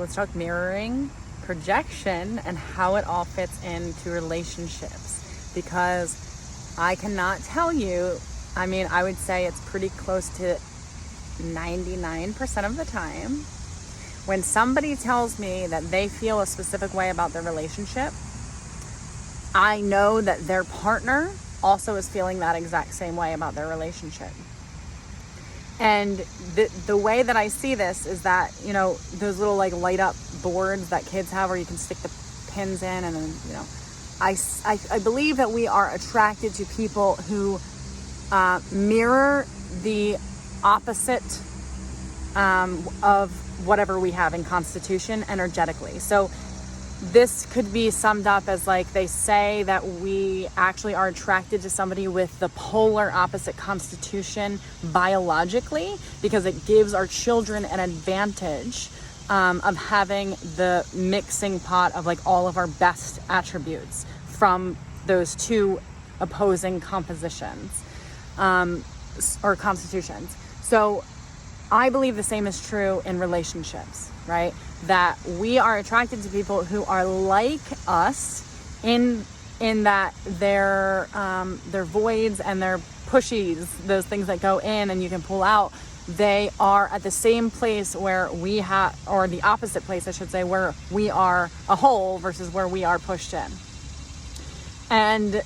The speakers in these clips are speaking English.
let's talk mirroring, projection, and how it all fits into relationships. Because I cannot tell you, I mean, I would say it's pretty close to 99% of the time, when somebody tells me that they feel a specific way about their relationship, I know that their partner also is feeling that exact same way about their relationship. And the way that I see this is that, you know, those little like light up boards that kids have where you can stick the pins in, and then, you know, I believe that we are attracted to people who mirror the opposite of whatever we have in constitution energetically. So this could be summed up as like, they say that we actually are attracted to somebody with the polar opposite constitution biologically, because it gives our children an advantage of having the mixing pot of like all of our best attributes from those two opposing compositions or constitutions. So I believe the same is true in relationships, right? That we are attracted to people who are like us in that their voids and their pushies, those things that go in and you can pull out, they are at the same place where we have, or the opposite place, I should say, where we are a hole versus where we are pushed in. And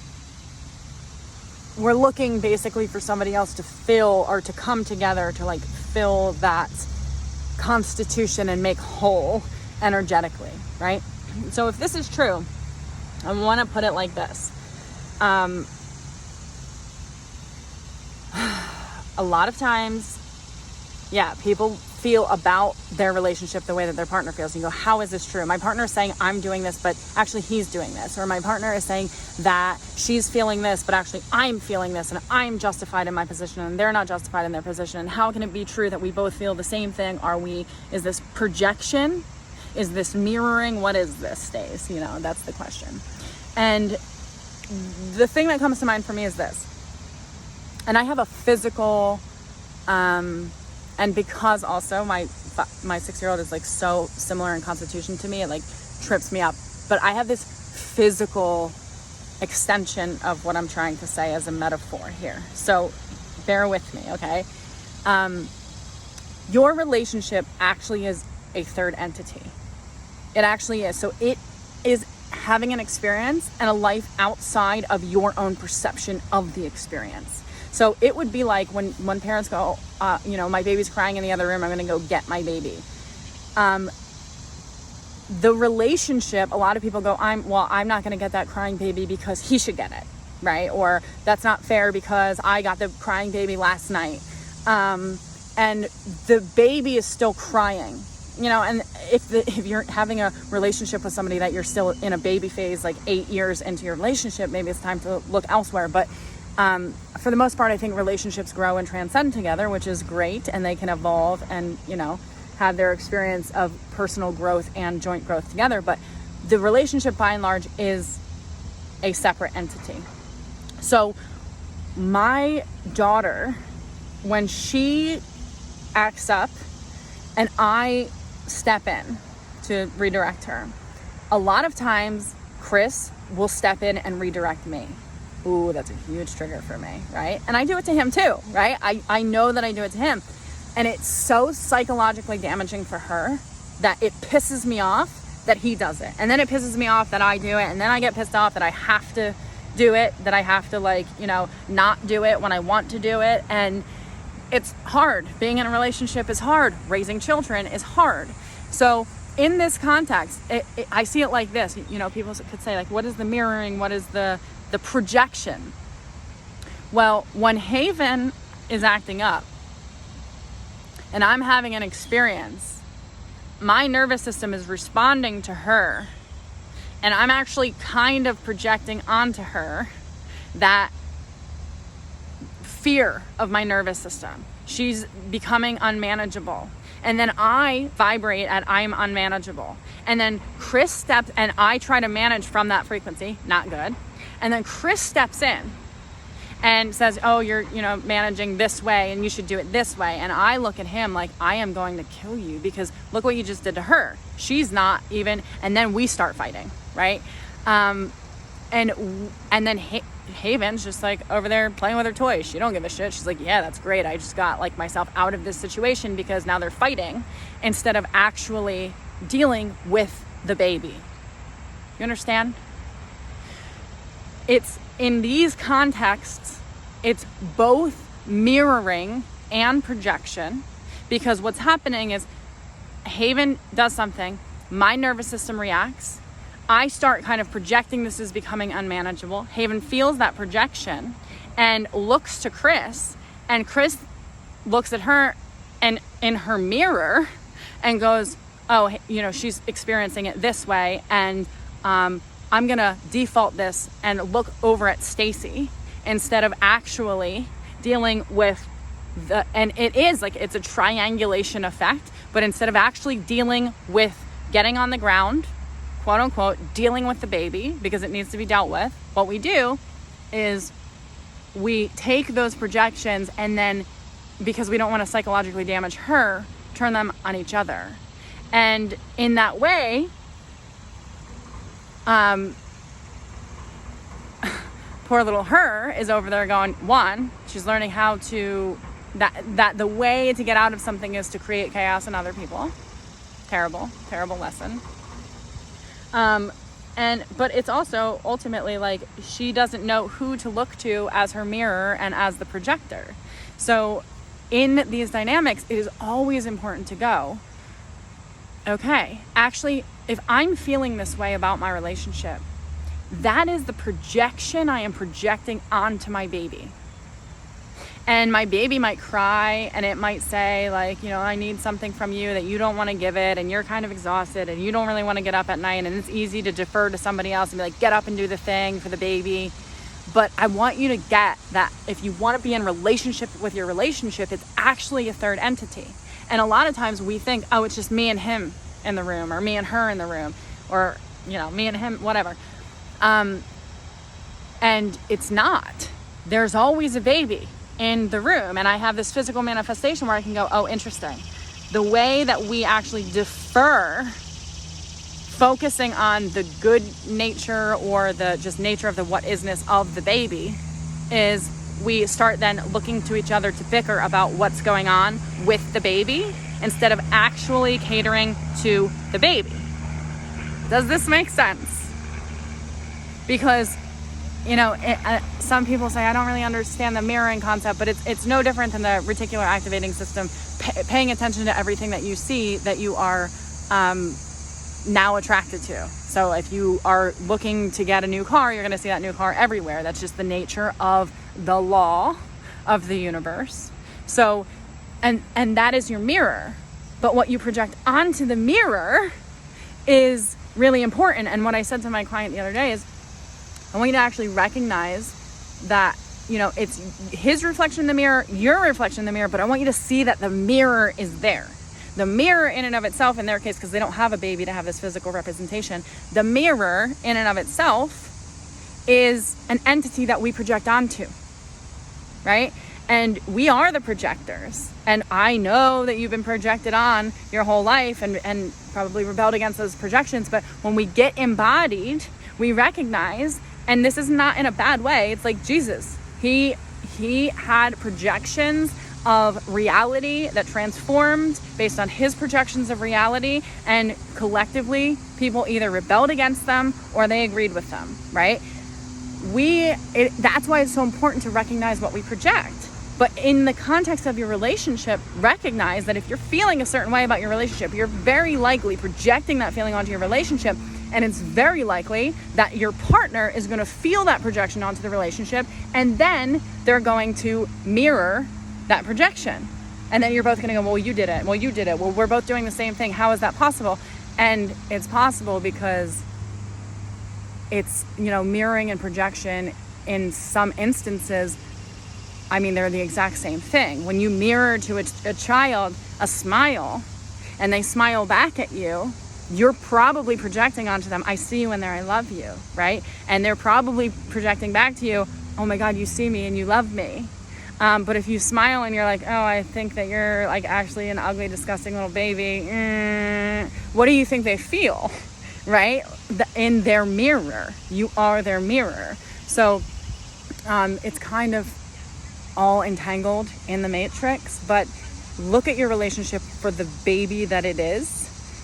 we're looking basically for somebody else to fill, or to come together to like fill that constitution and make whole energetically, right? So if this is true, I want to put it like this. A lot of times, yeah, people feel about their relationship the way that their partner feels. You go, how is this true? My partner is saying I'm doing this, but actually he's doing this. Or my partner is saying that she's feeling this, but actually I'm feeling this, and I'm justified in my position and they're not justified in their position. And how can it be true that we both feel the same thing? Is this projection? Is this mirroring? What is this, Stace? You know, that's the question. And the thing that comes to mind for me is this. And I have a physical, and because also my 6-year-old is like so similar in constitution to me, it like trips me up. But I have this physical extension of what I'm trying to say as a metaphor here. So bear with me, okay? Your relationship actually is a third entity. It actually is. So it is having an experience and a life outside of your own perception of the experience. So it would be like when parents go, you know, my baby's crying in the other room, I'm going to go get my baby. The relationship, a lot of people go, I'm not going to get that crying baby because he should get it, right? Or that's not fair because I got the crying baby last night. And the baby is still crying, you know, and if you're having a relationship with somebody that you're still in a baby phase, like 8 years into your relationship, maybe it's time to look elsewhere. But for the most part, I think relationships grow and transcend together, which is great, and they can evolve and, you know, have their experience of personal growth and joint growth together. But the relationship, by and large, is a separate entity. So my daughter, when she acts up and I step in to redirect her, a lot of times Chris will step in and redirect me. Ooh, that's a huge trigger for me, right? And I do it to him too, right? I know that I do it to him. And it's so psychologically damaging for her that it pisses me off that he does it. And then it pisses me off that I do it. And then I get pissed off that I have to do it, that I have to, like, you know, not do it when I want to do it. And it's hard. Being in a relationship is hard. Raising children is hard. So in this context, I see it like this. You know, people could say, like, what is the mirroring? What is the projection? Well, when Haven is acting up and I'm having an experience, my nervous system is responding to her, and I'm actually kind of projecting onto her that fear of my nervous system. She's becoming unmanageable. And then I vibrate at I'm unmanageable. And then Chris steps, and I try to manage from that frequency. Not good. And then Chris steps in and says, oh, you're, you know, managing this way and you should do it this way. And I look at him like, I am going to kill you because look what you just did to her. She's not even, and then we start fighting, right? And then Haven's just like over there playing with her toys. She don't give a shit. She's like, yeah, that's great. I just got like myself out of this situation because now they're fighting instead of actually dealing with the baby. You understand? It's in these contexts, it's both mirroring and projection, because what's happening is Haven does something, my nervous system reacts, I start kind of projecting this is becoming unmanageable. Haven feels that projection and looks to Chris, and Chris looks at her and in her mirror and goes, oh, you know, she's experiencing it this way, and I'm gonna default this and look over at Stacy instead of actually dealing with and it is like, it's a triangulation effect, but instead of actually dealing with getting on the ground, quote unquote, dealing with the baby because it needs to be dealt with, what we do is we take those projections and then, because we don't want to psychologically damage her, turn them on each other. And in that way, poor little her is over there going, one, she's learning how to, that the way to get out of something is to create chaos in other people. Terrible lesson. But it's also ultimately like she doesn't know who to look to as her mirror and as the projector. So in these dynamics, it is always important to go, okay, actually, if I'm feeling this way about my relationship, that is the projection I am projecting onto my baby. And my baby might cry and it might say like, you know, I need something from you that you don't want to give it, and you're kind of exhausted and you don't really want to get up at night, and it's easy to defer to somebody else and be like, get up and do the thing for the baby. But I want you to get that if you want to be in relationship with your relationship, it's actually a third entity. And a lot of times we think, oh, it's just me and him in the room, or me and her in the room, or, you know, me and him, whatever. And it's not. There's always a baby in the room. And I have this physical manifestation where I can go, oh, interesting. The way that we actually defer focusing on the good nature or the just nature of the what isness of the baby is we start then looking to each other to bicker about what's going on with the baby instead of actually catering to the baby. Does this make sense? Because, you know, some people say, I don't really understand the mirroring concept, but it's no different than the reticular activating system, paying attention to everything that you see that you are now attracted to. So if you are looking to get a new car, you're going to see that new car everywhere. That's just the nature of the law of the universe. So, and that is your mirror. But what you project onto the mirror is really important. And what I said to my client the other day is, I want you to actually recognize that, you know, it's his reflection in the mirror, your reflection in the mirror, but I want you to see that the mirror is there. The mirror in and of itself, in their case, because they don't have a baby to have this physical representation, the mirror in and of itself is an entity that we project onto, right? And we are the projectors. And I know that you've been projected on your whole life and probably rebelled against those projections. But when we get embodied, we recognize, and this is not in a bad way, it's like Jesus. He had projections of reality that transformed based on his projections of reality, and collectively people either rebelled against them or they agreed with them, right? That's why it's so important to recognize what we project. But in the context of your relationship, recognize that if you're feeling a certain way about your relationship, you're very likely projecting that feeling onto your relationship, and it's very likely that your partner is going to feel that projection onto the relationship, and then they're going to mirror that projection. And then you're both going to go, well, you did it. Well, you did it. Well, we're both doing the same thing. How is that possible? And it's possible because it's, you know, mirroring and projection in some instances, I mean, they're the exact same thing. When you mirror to a child a smile and they smile back at you, you're probably projecting onto them, I see you in there, I love you, right? And they're probably projecting back to you, oh my God, you see me and you love me. But if you smile and you're like, oh, I think that you're like actually an ugly, disgusting little baby, what do you think they feel, right? In their mirror. You are their mirror. So it's kind of all entangled in the matrix, but look at your relationship for the baby that it is,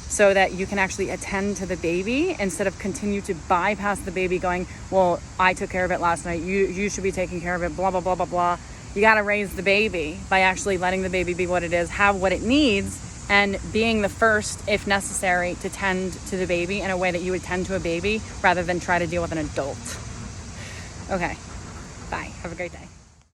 so that you can actually attend to the baby instead of continue to bypass the baby going, well, I took care of it last night, you should be taking care of it, blah, blah, blah, blah, blah. You got to raise the baby by actually letting the baby be what it is, have what it needs, and being the first, if necessary, to tend to the baby in a way that you would tend to a baby rather than try to deal with an adult. Okay, bye. Have a great day.